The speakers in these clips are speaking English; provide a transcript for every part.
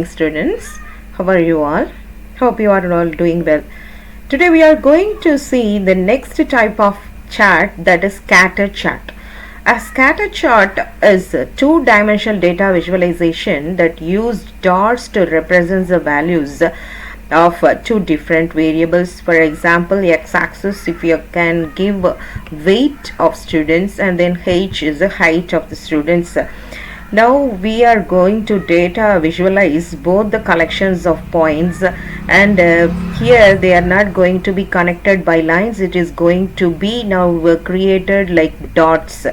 Students, how are you all? Hope you are all doing well. Today we are going to see the next type of chart, that is scatter chart. A scatter chart is a two-dimensional data visualization that uses dots to represent the values of two different variables. For example, x-axis, if you can give weight of students, and then h is the height of the students. Now we are going to data visualize both the collections of points, and here they are not going to be connected by lines. It is going to be now created like dots.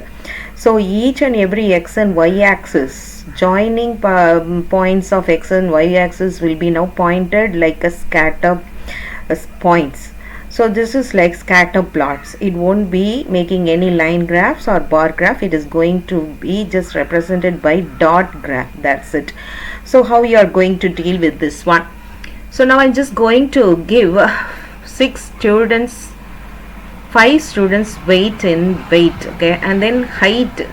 So each and every x and y axis, joining points of x and y axis will be now pointed like a scatter points. So this is like scatter plots. It won't be making any line graphs or bar graph. It is going to be just represented by dot graph. That's it. So how you are going to deal with this one? So now I'm just going to give 5 students weight in weight, okay, and then height.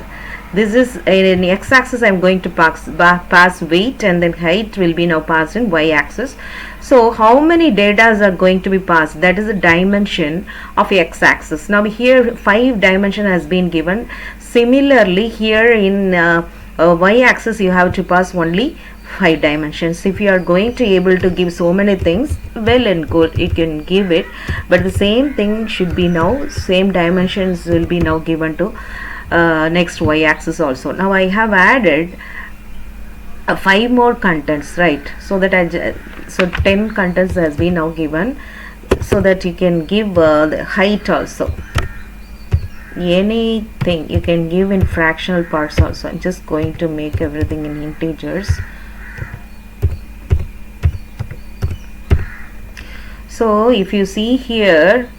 This is in x-axis. I'm going to pass weight, and then height will be now passed in y-axis. So how many datas are going to be passed? That is the dimension of x-axis. Now here 5 dimension has been given. Similarly here in y-axis you have to pass only 5 dimensions. If you are going to able to give so many things, well and good, you can give it, but the same thing should be now, same dimensions will be now given to next y-axis also. Now I have added 5 more contents, right? So that so 10 contents has been now given, so that you can give the height also. Anything you can give in fractional parts also. I'm just going to make everything in integers. So if you see here,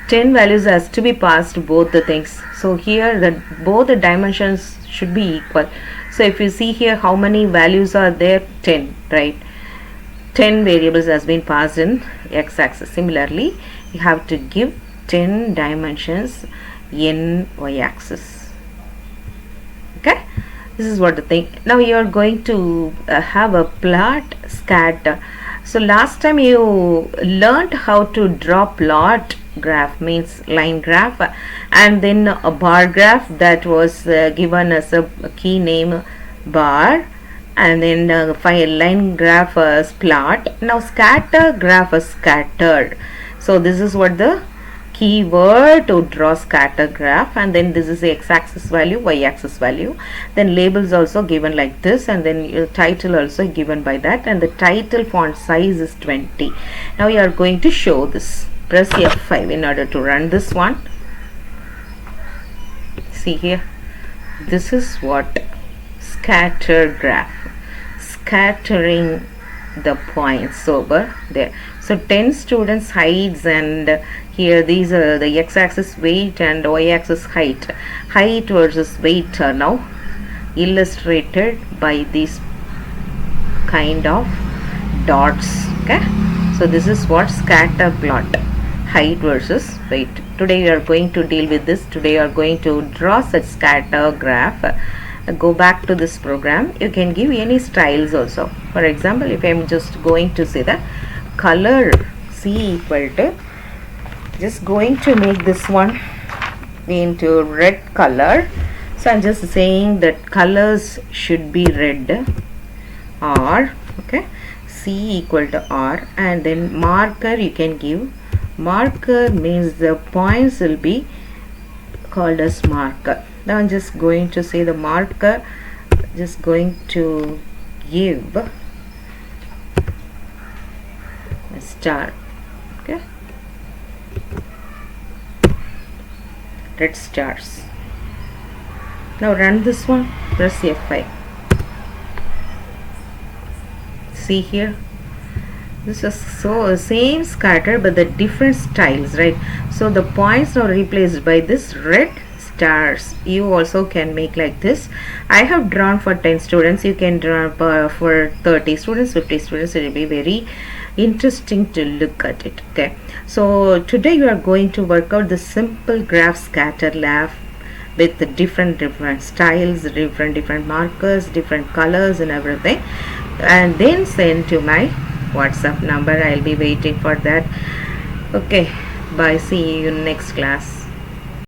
10 values has to be passed both the things. So here both the dimensions should be equal. So if you see here how many values are there, 10, right? 10 variables has been passed in x-axis. Similarly, you have to give 10 dimensions in y-axis. Okay, this is what the thing. Now you are going to have a plot scatter. So last time you learned how to draw plot graph, means line graph, and then a bar graph that was given as a key name bar, and then line graph as plot. Now scatter graph is scattered. So this is what the keyword to draw scatter graph, and then this is the x-axis value, y-axis value, then labels also given like this, and then your title also given by that, and the title font size is 20. Now you are going to show this. Press F5 in order to run this one. See here, this is what scatter graph, scattering the points over there. So 10 students heights, and here these are the x-axis weight and y-axis height. Height versus weight are now illustrated by these kind of dots. Okay, so this is what scatter plot, height versus weight. Today we are going to deal with this. Today we are going to draw such scatter graph. Go back to this program. You can give any styles also. For example, if I am just going to say the color C equal to, just going to make this one into red color. So I'm just saying that colors should be red, R, okay, C equal to R, and then marker you can give. Marker means the points will be called as marker. Now I'm just going to say the marker, just going to give a star, okay, red stars. Now run this one, press F5. See here, this is so same scatter but the different styles, right? So the points are replaced by this red stars. You also can make like this. I have drawn for 10 students. You can draw for 30 students, 50 students. It will be very interesting to look at it. Okay, so today you are going to work out the simple graph scatter with different styles, different markers, different colors and everything, and then send to my WhatsApp number. I'll be waiting for that. Okay, bye, see you in next class.